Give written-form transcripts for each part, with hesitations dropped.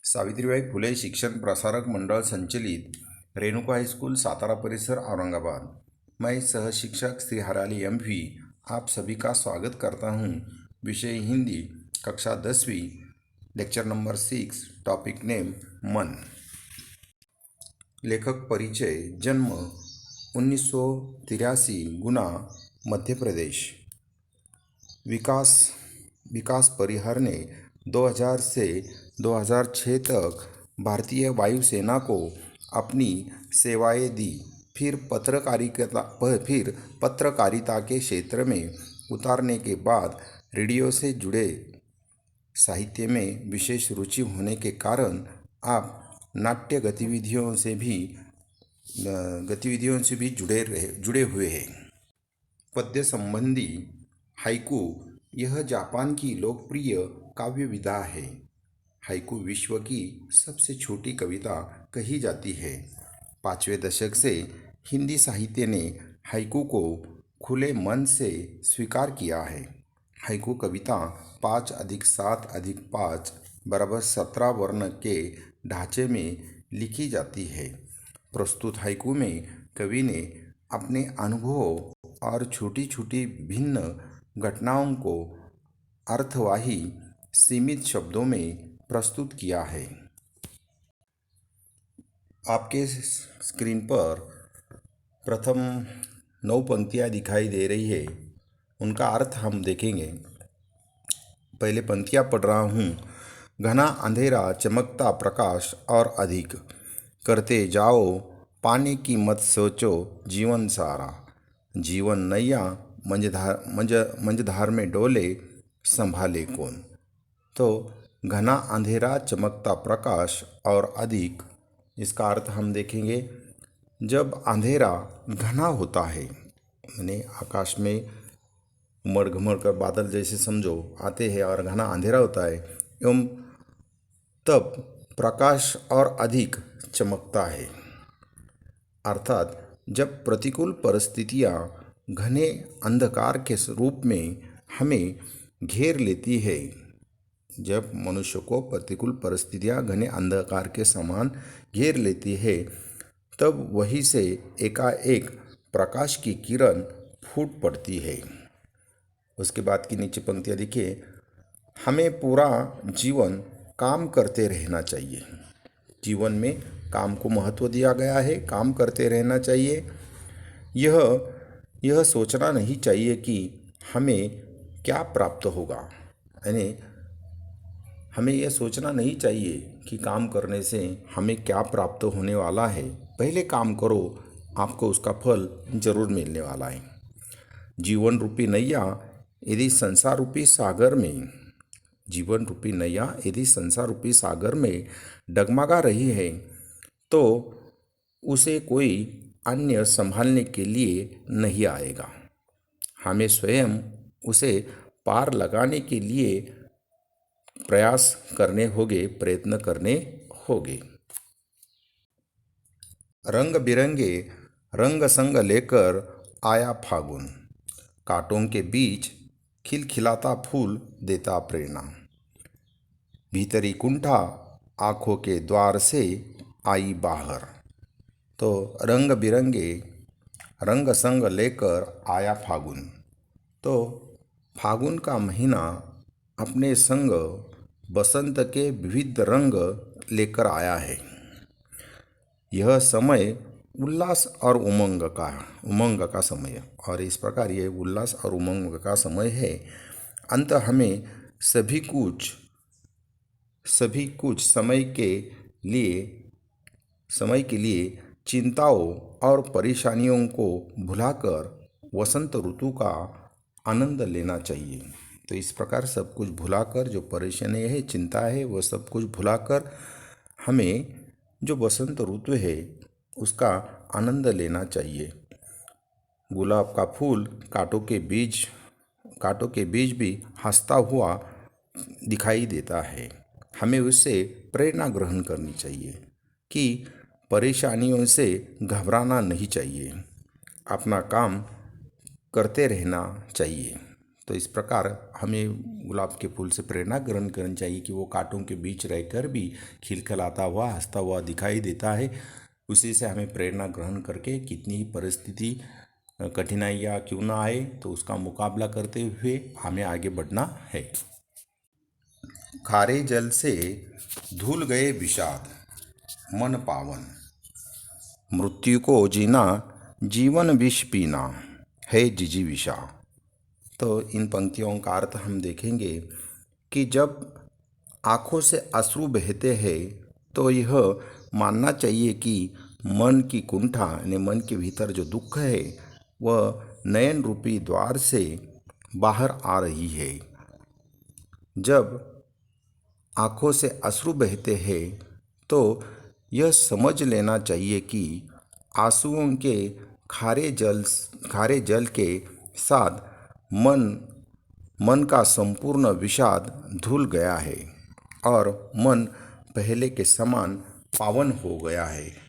सावित्रीबाई फुले शिक्षण प्रसारक मंडल संचालित रेणुका हाईस्कूल सातारा परिसर औरंगाबाद। मैं सह शिक्षक श्री हराली एम.वी. आप सभी का स्वागत करता हूं। विषय हिंदी, कक्षा 10वीं, लेक्चर नंबर 6, टॉपिक नेम मन। लेखक परिचय। जन्म 1983, गुना, मध्य प्रदेश। विकास परिहर ने 2000 से 2006 तक भारतीय वायुसेना को अपनी सेवाएं दी। फिर पत्रकारिता के क्षेत्र में उतारने के बाद रेडियो से जुड़े साहित्य में विशेष रुचि होने के कारण आप नाट्य गतिविधियों से भी जुड़े हुए हैं। पद्य संबंधी हाइकू, यह जापान की लोकप्रिय काव्य विधा है। हाइकू विश्व की सबसे छोटी कविता कही जाती है। 5वें दशक से हिंदी साहित्य ने हाइकू को खुले मन से स्वीकार किया है। हाइकू कविता 5+7+5 = 17 वर्ण के ढांचे में लिखी जाती है। प्रस्तुत हाइकू में कवि ने अपने अनुभवों और छोटी छोटी विभिन्न घटनाओं को अर्थवाही सीमित शब्दों में प्रस्तुत किया है। आपके स्क्रीन पर प्रथम 9 पंक्तियाँ दिखाई दे रही है, उनका अर्थ हम देखेंगे। पहले पंक्तियाँ पढ़ रहा हूँ। घना अंधेरा, चमकता प्रकाश और अधिक, करते जाओ पाने की मत सोचो जीवन सारा। जीवन नैया मंझधार में डोले, संभाले कौन। तो घना अंधेरा, चमकता प्रकाश और अधिक, इसका अर्थ हम देखेंगे। जब अंधेरा घना होता है, यानी आकाश में उमड़ घमड़ कर बादल जैसे समझो आते हैं और घना अंधेरा होता है, एवं तब प्रकाश और अधिक चमकता है। अर्थात जब प्रतिकूल परिस्थितियाँ घने अंधकार के रूप में हमें घेर लेती है, जब मनुष्य को प्रतिकूल परिस्थितियाँ घने अंधकार के समान घेर लेती है, तब वहीं से एकाएक प्रकाश की किरण फूट पड़ती है। उसके बाद की नीचे पंक्तियाँ देखिए। हमें पूरा जीवन काम करते रहना चाहिए। जीवन में काम को महत्व दिया गया है, काम करते रहना चाहिए। यह सोचना नहीं चाहिए कि हमें क्या प्राप्त होगा, यानी हमें यह सोचना नहीं चाहिए कि काम करने से हमें क्या प्राप्त होने वाला है। पहले काम करो, आपको उसका फल जरूर मिलने वाला है। जीवन रूपी नैया यदि संसार रूपी सागर में डगमगा रही है, तो उसे कोई अन्य संभालने के लिए नहीं आएगा। हमें स्वयं उसे पार लगाने के लिए प्रयत्न करने होंगे। रंग बिरंगे रंग संग लेकर आया फागुन, कांटों के बीच खिलखिलाता फूल देता प्रेरणा। भीतरी कुंठा आँखों के द्वार से आई बाहर। तो रंग बिरंगे रंग संग लेकर आया फागुन। तो फागुन का महीना अपने संग बसंत के विविध रंग लेकर आया है। यह समय उल्लास और उमंग का समय, और इस प्रकार यह उल्लास और उमंग का समय है। अंत हमें सभी कुछ समय के लिए चिंताओं और परेशानियों को भुलाकर वसंत ऋतु का आनंद लेना चाहिए। तो इस प्रकार सब कुछ भुलाकर, जो परेशानी है, चिंता है, वह सब कुछ भुलाकर हमें जो वसंत ऋतु है उसका आनंद लेना चाहिए। गुलाब का फूल कांटों के बीच भी हंसता हुआ दिखाई देता है। हमें उससे प्रेरणा ग्रहण करनी चाहिए कि परेशानियों से घबराना नहीं चाहिए, अपना काम करते रहना चाहिए। तो इस प्रकार हमें गुलाब के फूल से प्रेरणा ग्रहण करनी चाहिए कि वो कांटों के बीच रहकर भी खिलखिलाता हुआ हंसता हुआ दिखाई देता है। उसी से हमें प्रेरणा ग्रहण करके कितनी ही परिस्थिति कठिनाइयाँ क्यों ना आए तो उसका मुकाबला करते हुए हमें आगे बढ़ना है। खारे जल से धुल गए विषाद मन पावन, मृत्यु को जीना जीवन विष पीना है जिजीविषा। तो इन पंक्तियों का अर्थ हम देखेंगे कि जब आँखों से अश्रु बहते हैं तो यह मानना चाहिए कि मन की कुंठा यानी मन के भीतर जो दुख है वह नयन रूपी द्वार से बाहर आ रही है। जब आँखों से अश्रु बहते हैं तो यह समझ लेना चाहिए कि आंसुओं के खारे जल के साथ मन का संपूर्ण विषाद धुल गया है और मन पहले के समान पावन हो गया है।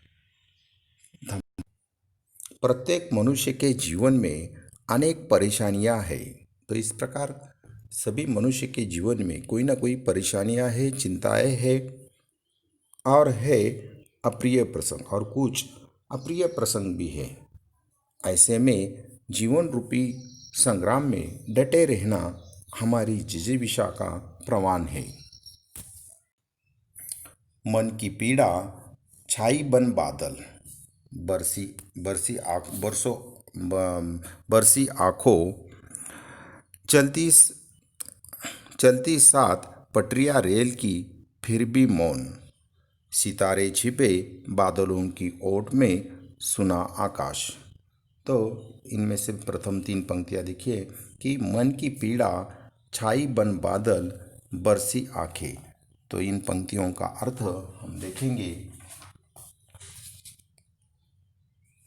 प्रत्येक मनुष्य के जीवन में अनेक परेशानियां हैं। तो इस प्रकार सभी मनुष्य के जीवन में कोई ना कोई परेशानियां हैं, चिंताएं हैं और है अप्रिय प्रसंग और कुछ अप्रिय प्रसंग भी है। ऐसे में जीवन रूपी संग्राम में डटे रहना हमारी जिजीविषा का प्रमाण है। मन की पीड़ा छाई बन बादल, बरसी आँखों, चलती साथ पटरियां रेल की फिर भी मौन, सितारे छिपे बादलों की ओट में सुना आकाश। तो इनमें से प्रथम 3 पंक्तियां देखिए कि मन की पीड़ा छाई बन बादल बरसी आंखें। तो इन पंक्तियों का अर्थ हम देखेंगे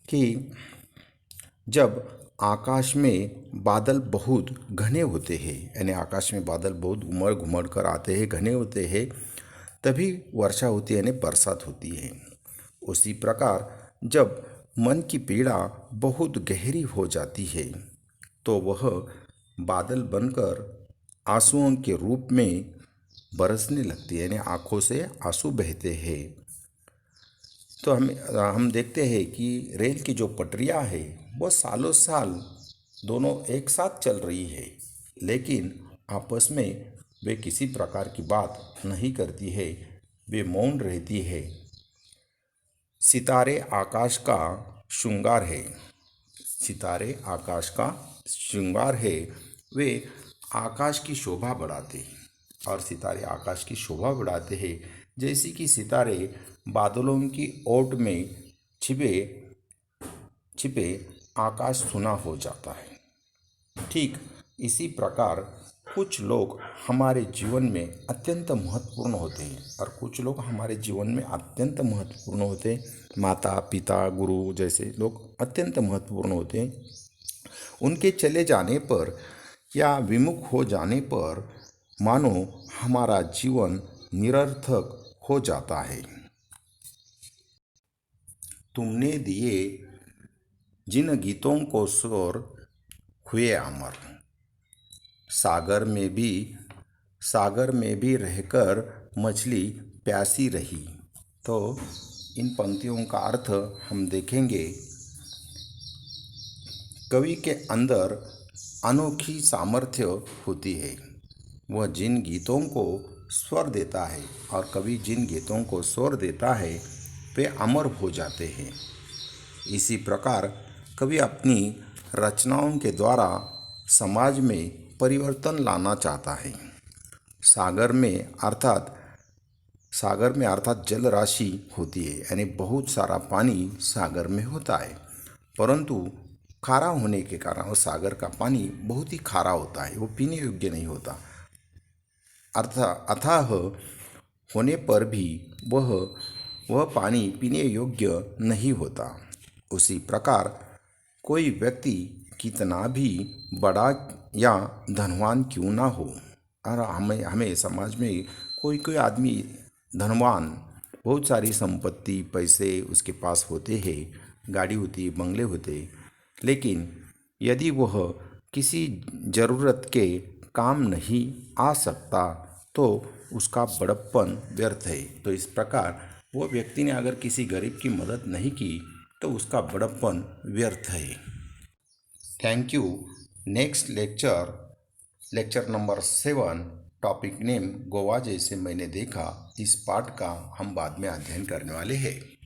कि जब आकाश में बादल बहुत घने होते हैं यानी आकाश में बादल बहुत उमड़ घुमड़ कर आते हैं, घने होते हैं, तभी वर्षा होती है यानी बरसात होती है। उसी प्रकार जब मन की पीड़ा बहुत गहरी हो जाती है तो वह बादल बनकर आंसुओं के रूप में बरसने लगती है यानी आँखों से आंसू बहते हैं। तो हम देखते हैं कि रेल की जो पटरियां है वो सालों साल दोनों एक साथ चल रही है, लेकिन आपस में वे किसी प्रकार की बात नहीं करती है, वे मौन रहती है। सितारे आकाश का श्रृंगार है, सितारे आकाश का श्रृंगार है, वे आकाश की शोभा बढ़ाते हैं और सितारे आकाश की शोभा बढ़ाते हैं। जैसे कि सितारे बादलों की ओट में छिपे आकाश सुना हो जाता है, ठीक इसी प्रकार कुछ लोग हमारे जीवन में अत्यंत महत्वपूर्ण होते हैं और कुछ लोग हमारे जीवन में अत्यंत महत्वपूर्ण होते हैं। माता पिता गुरु जैसे लोग अत्यंत महत्वपूर्ण होते हैं। उनके चले जाने पर या विमुख हो जाने पर मानो हमारा जीवन निरर्थक हो जाता है। तुमने दिए जिन गीतों को स्वर हुए अमर, सागर में भी रहकर मछली प्यासी रही। तो इन पंक्तियों का अर्थ हम देखेंगे। कवि के अंदर अनोखी सामर्थ्य होती है, वह जिन गीतों को स्वर देता है और कवि जिन गीतों को स्वर देता है वे अमर हो जाते हैं। इसी प्रकार कवि अपनी रचनाओं के द्वारा समाज में परिवर्तन लाना चाहता है। सागर में अर्थात जल राशि होती है यानी बहुत सारा पानी सागर में होता है, परंतु खारा होने के कारण वो सागर का पानी बहुत ही खारा होता है, वो पीने योग्य नहीं होता। अथाह होने पर भी वह पानी पीने योग्य नहीं होता। उसी प्रकार कोई व्यक्ति कितना भी बड़ा या धनवान क्यों ना हो, और हमें समाज में कोई आदमी धनवान, बहुत सारी संपत्ति पैसे उसके पास होते हैं, गाड़ी होती है, बंगले होते हैं, लेकिन यदि वह किसी ज़रूरत के काम नहीं आ सकता तो उसका बड़प्पन व्यर्थ है। तो इस प्रकार वो व्यक्ति ने अगर किसी गरीब की मदद नहीं की तो उसका बड़प्पन व्यर्थ है। Thank you. Next lecture, lecture number 7, topic name Goa जैसे मैंने देखा, इस पाठ का हम बाद में अध्ययन करने वाले हैं।